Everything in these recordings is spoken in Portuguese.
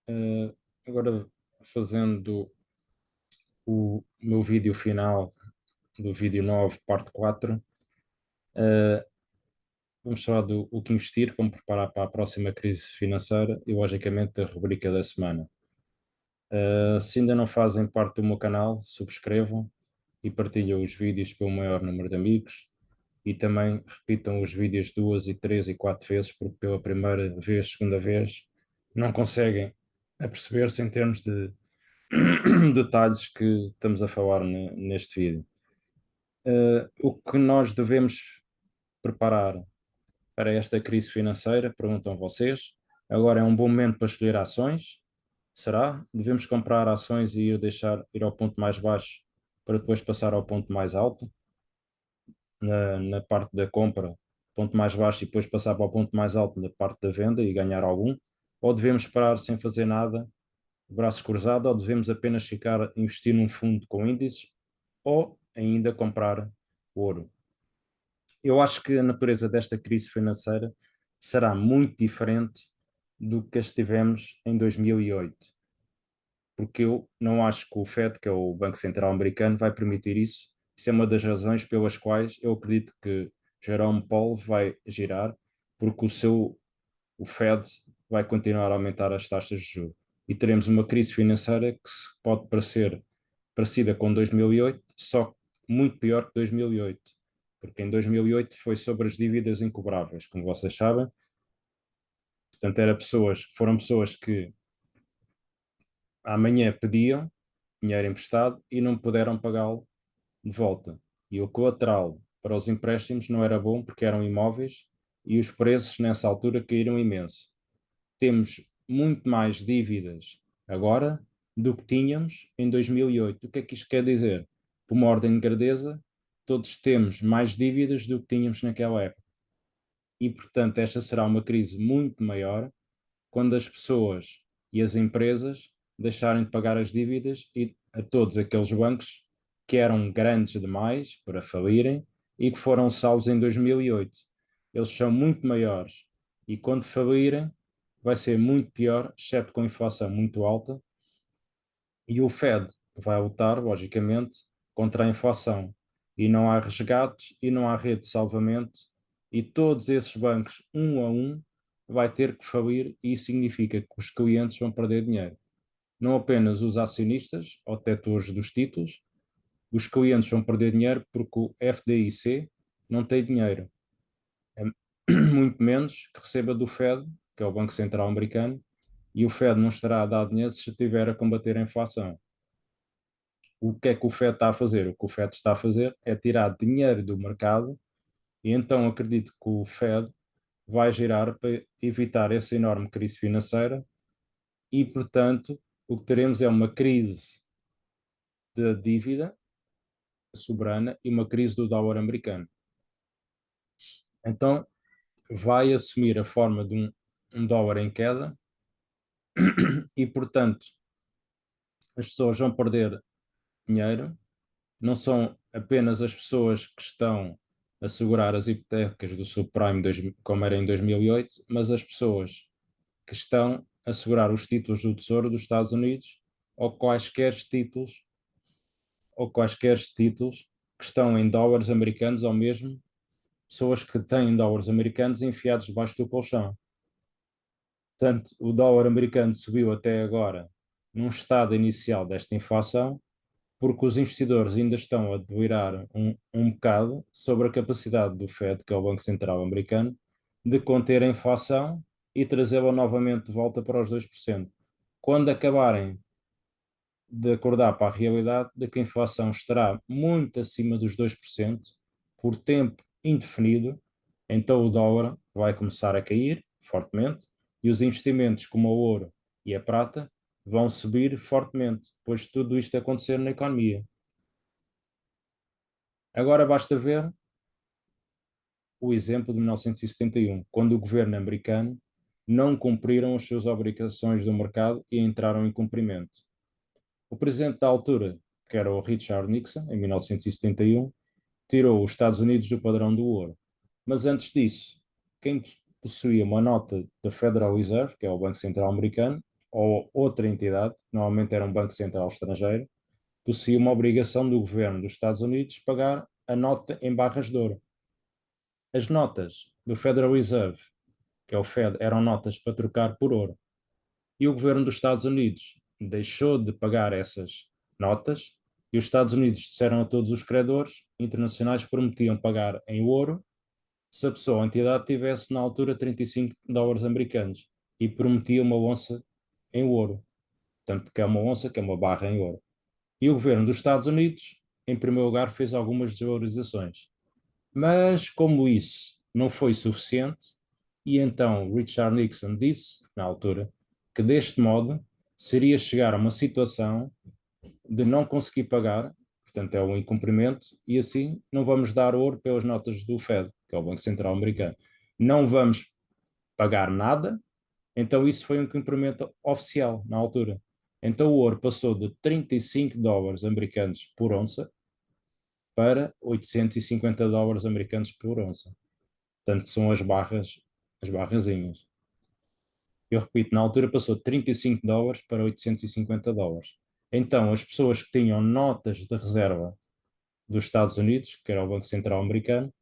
Eh, Agora, fazendo o meu vídeo final do vídeo 9 parte 4, eh, vamos falar do o que investir, como preparar para a próxima crise financeira e, logicamente, a rubrica da semana. Se ainda não fazem parte do meu canal, subscrevam e partilhem os vídeos para o maior número de amigos e também repitam os vídeos duas e três e quatro vezes, porque pela primeira vez, segunda vez, não conseguem aperceber-se em termos de detalhes que estamos a falar neste vídeo. O que nós devemos preparar para esta crise financeira, perguntam vocês. Agora é um bom momento para escolher ações? Será? Devemos comprar ações e ir ao ponto mais baixo para depois passar ao ponto mais alto? Na parte da compra, ponto mais baixo e depois passar para o ponto mais alto na parte da venda e ganhar algum? Ou devemos esperar sem fazer nada, braços cruzados, ou devemos apenas ficar investir num fundo com índices, ou ainda comprar ouro? Eu acho que a natureza desta crise financeira será muito diferente do que as tivemos em 2008, porque eu não acho que o Fed, que é o Banco Central Americano, vai permitir isso. Isso é uma das razões pelas quais eu acredito que Jerome Powell vai girar, porque o Fed vai continuar a aumentar as taxas de juros. E teremos uma crise financeira que pode parecer parecida com 2008, só muito pior que 2008, porque em 2008 foi sobre as dívidas incobráveis, como vocês sabem. Portanto, foram pessoas que amanhã pediam dinheiro emprestado e não puderam pagá-lo de volta. E o colateral para os empréstimos não era bom porque eram imóveis e os preços nessa altura caíram imenso. Temos muito mais dívidas agora do que tínhamos em 2008. O que é que isto quer dizer? Por uma ordem de grandeza, todos temos mais dívidas do que tínhamos naquela época. E, portanto, esta será uma crise muito maior quando as pessoas e as empresas deixarem de pagar as dívidas e a todos aqueles bancos que eram grandes demais para falirem e que foram salvos em 2008. Eles são muito maiores e quando falirem vai ser muito pior, exceto com inflação muito alta, e o Fed vai lutar, logicamente, contra a inflação. E não há resgates e não há rede de salvamento, e todos esses bancos, um a um, vai ter que falir, e isso significa que os clientes vão perder dinheiro. Não apenas os acionistas ou detentores dos títulos, os clientes vão perder dinheiro porque o FDIC não tem dinheiro. É muito menos que receba do Fed, que é o Banco Central Americano, e o Fed não estará a dar dinheiro se estiver a combater a inflação. O que é que o Fed está a fazer? O que o Fed está a fazer é tirar dinheiro do mercado e então acredito que o Fed vai girar para evitar essa enorme crise financeira e, portanto, o que teremos é uma crise da dívida soberana e uma crise do dólar americano. Então, vai assumir a forma de um dólar em queda e, portanto, as pessoas vão perder dinheiro. Não são apenas as pessoas que estão a segurar as hipotecas do subprime como era em 2008, mas as pessoas que estão a segurar os títulos do Tesouro dos Estados Unidos ou quaisquer títulos que estão em dólares americanos ou mesmo pessoas que têm dólares americanos enfiados debaixo do colchão. Portanto, o dólar americano subiu até agora num estado inicial desta inflação porque os investidores ainda estão a delirar um bocado sobre a capacidade do Fed, que é o Banco Central Americano, de conter a inflação e trazê-la novamente de volta para os 2%. Quando acabarem de acordar para a realidade de que a inflação estará muito acima dos 2% por tempo indefinido, então o dólar vai começar a cair fortemente e os investimentos como o ouro e a prata vão subir fortemente depois de tudo isto acontecer na economia. Agora basta ver o exemplo de 1971, quando o governo americano não cumpriram as suas obrigações do mercado e entraram em cumprimento. O presidente da altura, que era o Richard Nixon, em 1971, tirou os Estados Unidos do padrão do ouro. Mas antes disso, quem possuía uma nota da Federal Reserve, que é o Banco Central Americano, ou outra entidade, normalmente era um banco central estrangeiro, possuía uma obrigação do governo dos Estados Unidos pagar a nota em barras de ouro. As notas do Federal Reserve, que é o Fed, eram notas para trocar por ouro. E o governo dos Estados Unidos deixou de pagar essas notas e os Estados Unidos disseram a todos os credores internacionais que prometiam pagar em ouro se a pessoa, a entidade, tivesse na altura 35 dólares americanos e prometia uma onça em ouro. Tanto que é uma onça, que é uma barra em ouro. E o governo dos Estados Unidos, em primeiro lugar, fez algumas desvalorizações. Mas, como isso não foi suficiente, e então Richard Nixon disse, na altura, que deste modo seria chegar a uma situação de não conseguir pagar, portanto é um incumprimento, e assim não vamos dar ouro pelas notas do Fed, que é o Banco Central Americano. Não vamos pagar nada, então isso foi um incumprimento oficial na altura. Então o ouro passou de 35 dólares americanos por onça para 850 dólares americanos por onça. Portanto, que são as barrazinhas. Eu repito, na altura passou de 35 dólares para 850 dólares. Então, as pessoas que tinham notas de reserva dos Estados Unidos, que era o Banco Central Americano,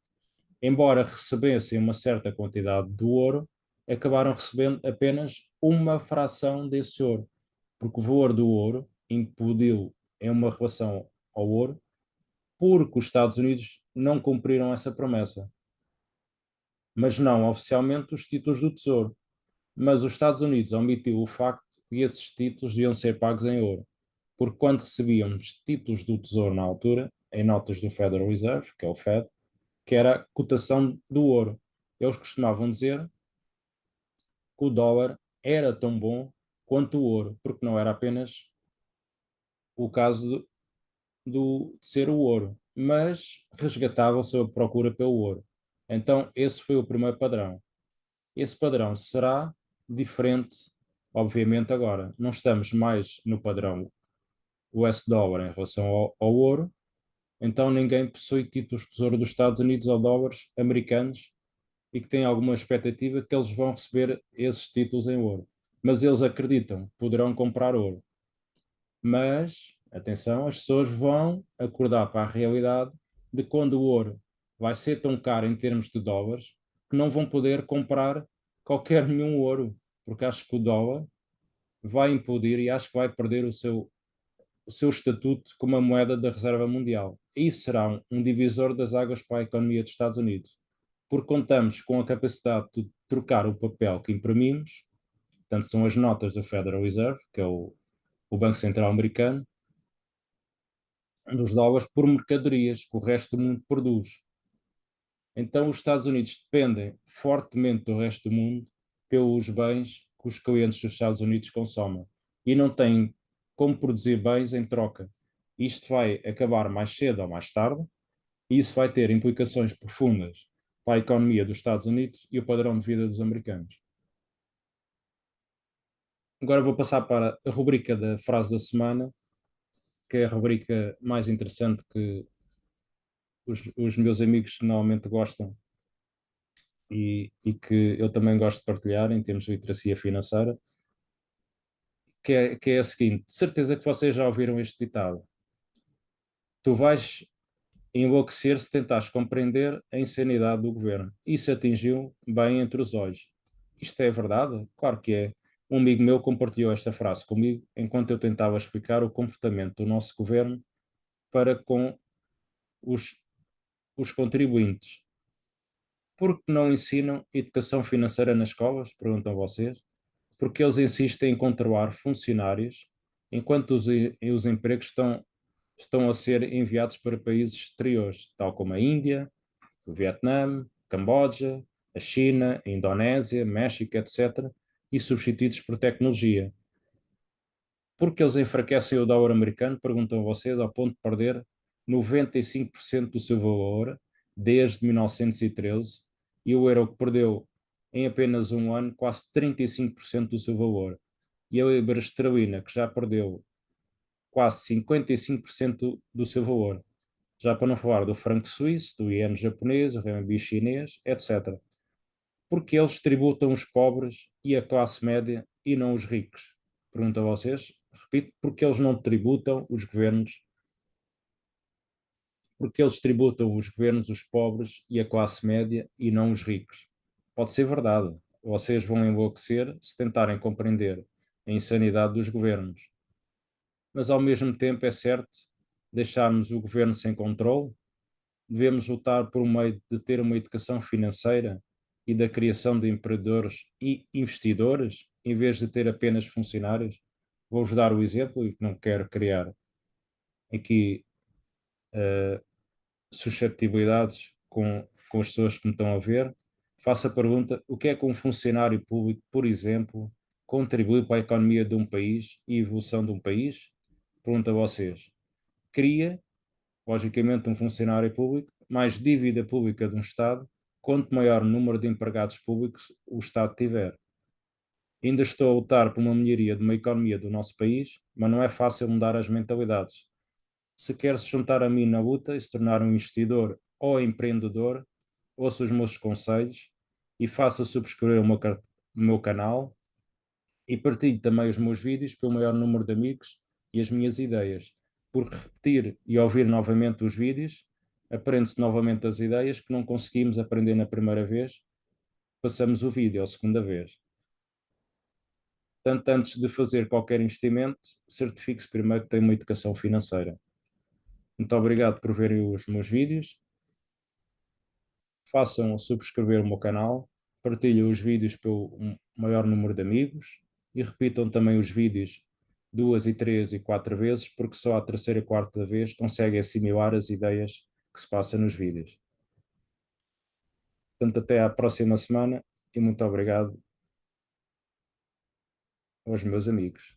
embora recebessem uma certa quantidade do ouro, acabaram recebendo apenas uma fração desse ouro, porque o valor do ouro implodiu em uma relação ao ouro, porque os Estados Unidos não cumpriram essa promessa. Mas não oficialmente os títulos do Tesouro. Mas os Estados Unidos omitiu o facto de esses títulos deviam ser pagos em ouro, porque quando recebíamos títulos do Tesouro na altura, em notas do Federal Reserve, que é o Fed, que era a cotação do ouro, eles costumavam dizer que o dólar era tão bom quanto o ouro, porque não era apenas o caso de ser o ouro, mas resgatava-se a procura pelo ouro. Então, esse foi o primeiro padrão. Esse padrão será diferente, obviamente, agora. Não estamos mais no padrão US-dólar em relação ao ouro, então ninguém possui títulos de tesouro dos Estados Unidos ou dólares americanos e que tem alguma expectativa que eles vão receber esses títulos em ouro. Mas eles acreditam que poderão comprar ouro. Mas, atenção, as pessoas vão acordar para a realidade de quando o ouro vai ser tão caro em termos de dólares que não vão poder comprar qualquer nenhum ouro, porque acho que o dólar vai implodir e acho que vai perder o seu estatuto como a moeda da reserva mundial. E isso será um divisor das águas para a economia dos Estados Unidos, porque contamos com a capacidade de trocar o papel que imprimimos, portanto são as notas do Federal Reserve, que é o Banco Central Americano, dos dólares por mercadorias que o resto do mundo produz. Então, os Estados Unidos dependem fortemente do resto do mundo pelos bens que os clientes dos Estados Unidos consomem e não têm como produzir bens em troca. Isto vai acabar mais cedo ou mais tarde e isso vai ter implicações profundas para a economia dos Estados Unidos e o padrão de vida dos americanos. Agora vou passar para a rubrica da frase da semana, que é a rubrica mais interessante que os meus amigos normalmente gostam e que eu também gosto de partilhar em termos de literacia financeira, que é a seguinte: de certeza que vocês já ouviram este ditado. Tu vais enlouquecer se tentares compreender a insanidade do governo. Isso atingiu bem entre os olhos. Isto é verdade? Claro que é. Um amigo meu compartilhou esta frase comigo enquanto eu tentava explicar o comportamento do nosso governo para com os, os contribuintes. Por que não ensinam educação financeira nas escolas? Perguntam vocês. Porque eles insistem em controlar funcionários enquanto os empregos estão a ser enviados para países exteriores, tal como a Índia, o Vietnã, Camboja, a China, a Indonésia, México, etc., e substituídos por tecnologia. Porque eles enfraquecem o dólar americano, perguntam vocês, ao ponto de perder 95% do seu valor desde 1913, e o euro que perdeu em apenas um ano quase 35% do seu valor. E a libra esterlina, que já perdeu quase 55% do seu valor. Já para não falar do franco suíço, do iene japonês, o renminbi chinês, etc. Porque eles tributam os pobres e a classe média e não os ricos. Pergunto a vocês, repito, porque eles não tributam os governos, porque eles tributam os governos, os pobres e a classe média e não os ricos. Pode ser verdade. Vocês vão enlouquecer se tentarem compreender a insanidade dos governos. Mas ao mesmo tempo é certo deixarmos o governo sem controle. Devemos lutar por um meio de ter uma educação financeira e da criação de empreendedores e investidores, em vez de ter apenas funcionários. Vou-vos dar o exemplo e não quero criar aqui suscetibilidades com as pessoas que me estão a ver. Faço a pergunta: o que é que um funcionário público, por exemplo, contribui para a economia de um país e a evolução de um país? Pergunto a vocês. Cria, logicamente, um funcionário público, mais dívida pública de um Estado, quanto maior o número de empregados públicos o Estado tiver. Ainda estou a lutar por uma melhoria de uma economia do nosso país, mas não é fácil mudar as mentalidades. Se quer se juntar a mim na luta e se tornar um investidor ou empreendedor, ouça os meus conselhos e faça subscrever o meu canal e partilhe também os meus vídeos pelo maior número de amigos e as minhas ideias. Porque repetir e ouvir novamente os vídeos, aprende-se novamente as ideias que não conseguimos aprender na primeira vez, passamos o vídeo a segunda vez. Portanto, antes de fazer qualquer investimento, certifique-se primeiro que tem uma educação financeira. Muito obrigado por verem os meus vídeos. Façam subscrever o meu canal, partilhem os vídeos pelo maior número de amigos e repitam também os vídeos duas e três e quatro vezes, porque só à terceira e quarta vez conseguem assimilar as ideias que se passam nos vídeos. Portanto, até à próxima semana e muito obrigado aos meus amigos.